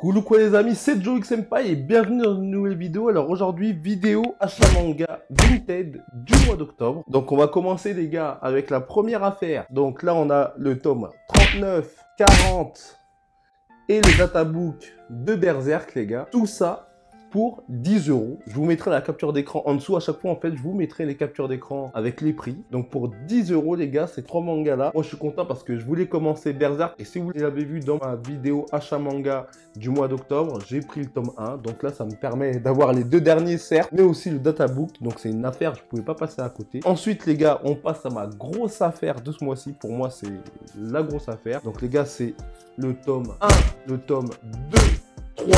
Coucou quoi les amis, c'est Joe Senpai et bienvenue dans une nouvelle vidéo. Alors aujourd'hui, vidéo achat manga Vinted du mois d'octobre. Donc on va commencer les gars avec la première affaire. Donc là on a le tome 39, 40 et le databook de Berserk les gars. Tout ça pour 10 €. Je vous mettrai la capture d'écran en dessous. À chaque fois, en fait, je vous mettrai les captures d'écran avec les prix. Donc, pour 10 €, les gars, ces trois mangas-là. Moi, je suis content parce que je voulais commencer Berserk. Et si vous l'avez vu dans ma vidéo achat manga du mois d'octobre, j'ai pris le tome 1. Donc là, ça me permet d'avoir les deux derniers, certes, mais aussi le databook. Donc, c'est une affaire, je ne pouvais pas passer à côté. Ensuite, les gars, on passe à ma grosse affaire de ce mois-ci. Pour moi, c'est la grosse affaire. Donc, les gars, c'est le tome 1, le tome 2, 3,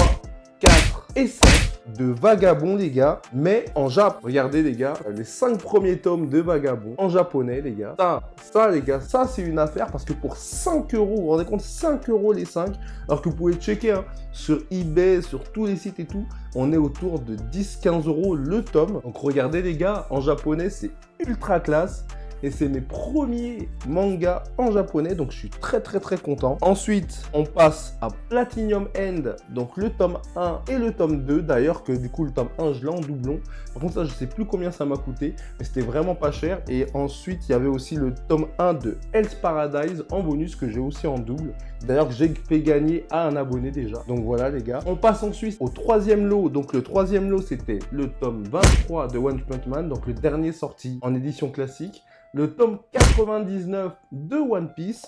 4 et 5 de Vagabond les gars, mais en Jap. Regardez les gars, les 5 premiers tomes de Vagabond en japonais les gars. Ça les gars, ça c'est une affaire parce que pour 5 €, vous vous rendez compte, 5 € les 5, alors que vous pouvez checker hein, sur eBay, sur tous les sites et tout, on est autour de 10-15 € le tome. Donc regardez les gars, en japonais c'est ultra classe. Et c'est mes premiers mangas en japonais, donc je suis très content. Ensuite, on passe à Platinum End, donc le tome 1 et le tome 2. D'ailleurs, que du coup, le tome 1, je l'ai en doublon. Par contre, ça, je sais plus combien ça m'a coûté, mais c'était vraiment pas cher. Et ensuite, il y avait aussi le tome 1 de Hell's Paradise en bonus, que j'ai aussi en double. D'ailleurs, que j'ai fait gagner à un abonné déjà. Donc voilà, les gars. On passe ensuite au troisième lot. Donc le troisième lot, c'était le tome 23 de One Punch Man, donc le dernier sorti en édition classique. Le tome 99 de One Piece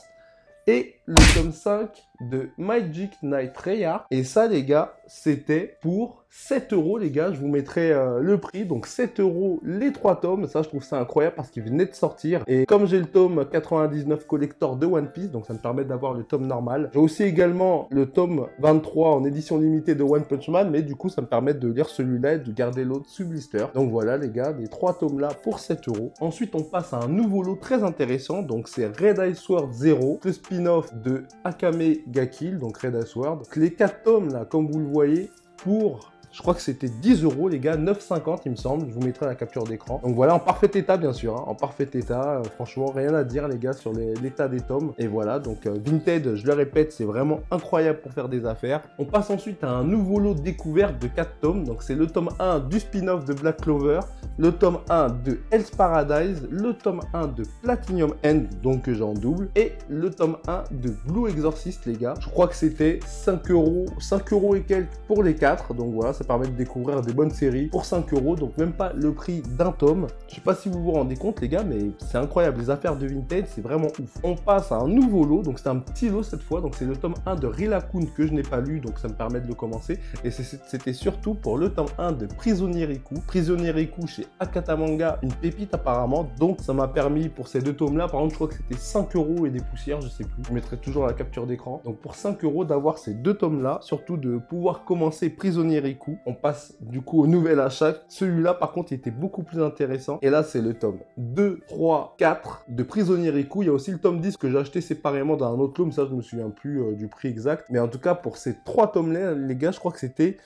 et le tome 5 de Magic Knight Treyarch. Et ça, les gars, c'était pour 7 € les gars. Je vous mettrai le prix. Donc 7 € les 3 tomes. Ça, je trouve ça incroyable parce qu'il venait de sortir. Et comme j'ai le tome 99 collector de One Piece, donc ça me permet d'avoir le tome normal. J'ai aussi également le tome 23 en édition limitée de One Punch Man. Mais du coup, ça me permet de lire celui-là et de garder l'autre sous blister. Donc voilà les gars, les 3 tomes là pour 7 €. Ensuite, on passe à un nouveau lot très intéressant. Donc c'est Red Ice Sword Zero, le spin-off de Akame ga Kill, donc Red Ice Sword. Donc, les 4 tomes là, comme vous le voyez, pour... je crois que c'était 10 € les gars, 9,50 il me semble, je vous mettrai la capture d'écran. Donc voilà, en parfait état bien sûr, hein, en parfait état, franchement rien à dire les gars sur l'état des tomes. Et voilà, donc Vinted, je le répète, c'est vraiment incroyable pour faire des affaires. On passe ensuite à un nouveau lot de découverte de 4 tomes, donc c'est le tome 1 du spin-off de Black Clover, le tome 1 de Hell's Paradise, le tome 1 de Platinum End, donc que j'ai en double, et le tome 1 de Blue Exorcist les gars. Je crois que c'était 5 € et quelques pour les 4, donc voilà, ça permet de découvrir des bonnes séries pour 5 €, donc même pas le prix d'un tome. Je sais pas si vous vous rendez compte les gars, mais c'est incroyable, les affaires de Vinted, c'est vraiment ouf. On passe à un nouveau lot, donc c'est un petit lot cette fois, donc c'est le tome 1 de Rilakun que je n'ai pas lu, donc ça me permet de le commencer, et c'était surtout pour le tome 1 de Prisonnier Riku. Prisonnier Riku chez Akata Manga, une pépite apparemment, donc ça m'a permis pour ces deux tomes là, par contre je crois que c'était 5 € et des poussières, je sais plus, je mettrai toujours la capture d'écran. Donc pour 5 € d'avoir ces deux tomes là, surtout de pouvoir commencer Prisonnier Riku. On passe du coup au nouvel achat. Celui-là, par contre, il était beaucoup plus intéressant. Et là, c'est le tome 2, 3, 4 de Prisonnier Riku. Il y a aussi le tome 10 que j'ai acheté séparément dans un autre tome. Ça, je me souviens plus du prix exact. Mais en tout cas, pour ces 3 tomes-là, les gars, je crois que c'était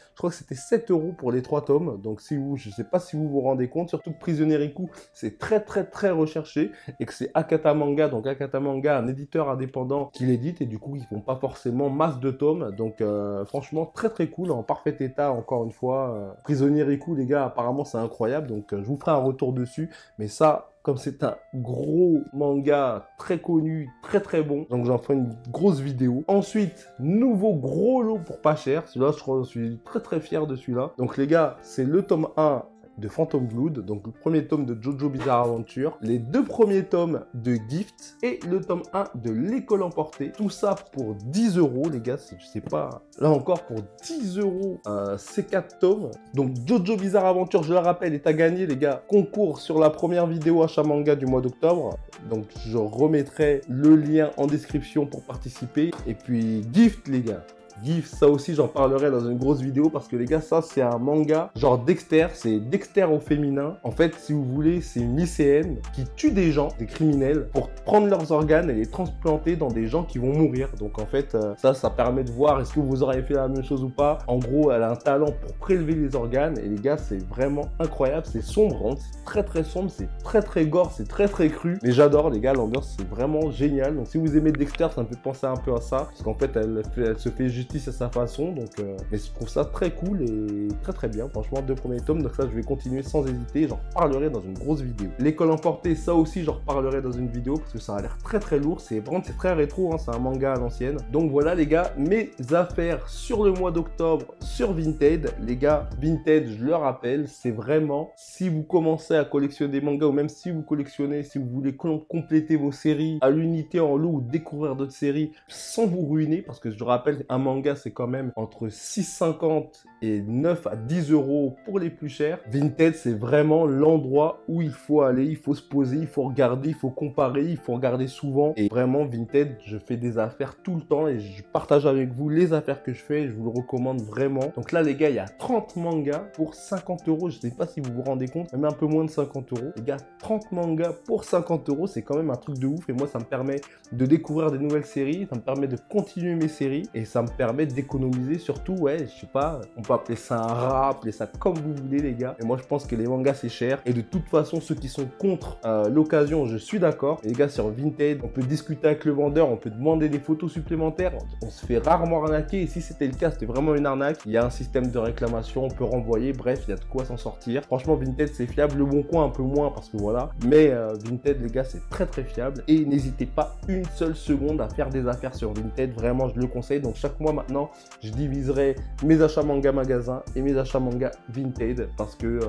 7 € pour les 3 tomes. Donc, si vous, je sais pas si vous vous rendez compte, surtout que Prisonnier Riku, c'est très recherché et que c'est Akata Manga. Donc, Akata Manga, un éditeur indépendant qui l'édite et du coup, ils font pas forcément masse de tomes. Donc, franchement, très cool, en parfait état, encore une fois. Prisonnier Riku les gars, apparemment c'est incroyable, donc je vous ferai un retour dessus, mais ça, comme c'est un gros manga très connu, très bon, donc j'en ferai une grosse vidéo. Ensuite, nouveau gros lot pour pas cher, celui-là je crois que je suis très fier de celui-là. Donc les gars, c'est le tome 1 de Phantom Blood, donc le premier tome de Jojo Bizarre Adventure, les 2 premiers tomes de Gift et le tome 1 de L'école emportée. Tout ça pour 10 € les gars, je sais pas, là encore pour 10 € ces 4 tomes. Donc Jojo Bizarre Adventure, je le rappelle, est à gagner les gars, concours sur la première vidéo achat manga du mois d'octobre, donc je remettrai le lien en description pour participer. Et puis Gift les gars, Gift, ça aussi j'en parlerai dans une grosse vidéo parce que les gars, ça c'est un manga genre Dexter, c'est Dexter au féminin. En fait, si vous voulez, c'est une lycéenne qui tue des gens, des criminels, pour prendre leurs organes et les transplanter dans des gens qui vont mourir. Donc en fait, ça permet de voir est-ce que vous auriez fait la même chose ou pas. En gros, elle a un talent pour prélever les organes et les gars, c'est vraiment incroyable, c'est sombre, hein. C'est très sombre, c'est très gore, c'est très cru. Mais j'adore les gars, l'ambiance c'est vraiment génial. Donc si vous aimez Dexter, ça me fait penser un peu à ça, parce qu'en fait, elle se fait juste justice à sa façon. Donc, mais je trouve ça très cool et très bien. Franchement, 2 premiers tomes. Donc ça, je vais continuer sans hésiter. J'en reparlerai dans une grosse vidéo. L'école emportée, ça aussi, j'en reparlerai dans une vidéo parce que ça a l'air très lourd. C'est très rétro. Hein, c'est un manga à l'ancienne. Donc voilà, les gars, mes affaires sur le mois d'octobre sur Vinted. Les gars, Vinted, je le rappelle, c'est vraiment si vous commencez à collectionner des mangas ou même si vous collectionnez, si vous voulez compléter vos séries à l'unité en lot ou découvrir d'autres séries sans vous ruiner, parce que je rappelle, un manga c'est quand même entre 6,50 et 9 à 10 euros pour les plus chers. Vinted, c'est vraiment l'endroit où il faut aller, il faut se poser, il faut regarder, il faut comparer, il faut regarder souvent. Et vraiment, Vinted, je fais des affaires tout le temps et je partage avec vous les affaires que je fais et je vous le recommande vraiment. Donc là, les gars, il y a 30 mangas pour 50 euros. Je ne sais pas si vous vous rendez compte, même un peu moins de 50 euros. Les gars, 30 mangas pour 50 euros, c'est quand même un truc de ouf. Et moi, ça me permet de découvrir des nouvelles séries, ça me permet de continuer mes séries et ça me permet d'économiser surtout, ouais, je sais pas, on peut appeler ça un rat, appeler ça comme vous voulez, les gars. Et moi, je pense que les mangas, c'est cher. Et de toute façon, ceux qui sont contre l'occasion, je suis d'accord. Les gars, sur Vinted, on peut discuter avec le vendeur, on peut demander des photos supplémentaires. On se fait rarement arnaquer. Et si c'était le cas, c'était vraiment une arnaque. Il y a un système de réclamation, on peut renvoyer. Bref, il y a de quoi s'en sortir. Franchement, Vinted, c'est fiable. Le Bon Coin, un peu moins parce que voilà. Mais Vinted, les gars, c'est très fiable. Et n'hésitez pas une seule seconde à faire des affaires sur Vinted. Vraiment, je le conseille. Donc, chaque mois maintenant, je diviserai mes achats manga magasin et mes achats manga Vinted parce que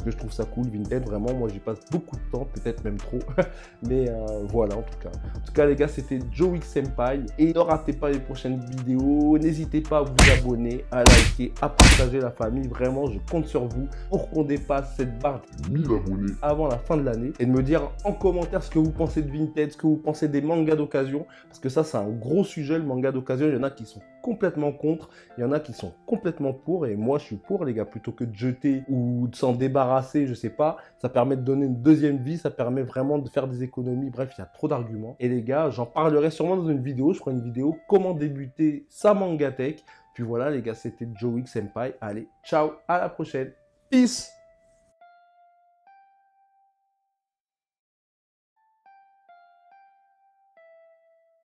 je trouve ça cool. Vinted, vraiment, moi, j'y passe beaucoup de temps, peut-être même trop. Mais voilà, en tout cas. En tout cas, les gars, c'était Joe X Senpai. Et ne ratez pas les prochaines vidéos. N'hésitez pas à vous abonner, à liker, à partager la famille. Vraiment, je compte sur vous pour qu'on dépasse cette barre de 1000 abonnés avant la fin de l'année. Et de me dire en commentaire ce que vous pensez de Vinted, ce que vous pensez des mangas d'occasion. Parce que ça, c'est un gros sujet, le manga d'occasion. Il y en a qui sont complètement contre. Il y en a qui sont complètement pour. Et moi, je suis pour, les gars. Plutôt que de jeter ou de s'en débarrasser, je sais pas. Ça permet de donner une deuxième vie. Ça permet vraiment de faire des économies. Bref, il y a trop d'arguments. Et les gars, j'en parlerai sûrement dans une vidéo. Je ferai une vidéo comment débuter sa mangatech. Puis voilà, les gars, c'était Joe X Senpai. Allez, ciao, à la prochaine. Peace.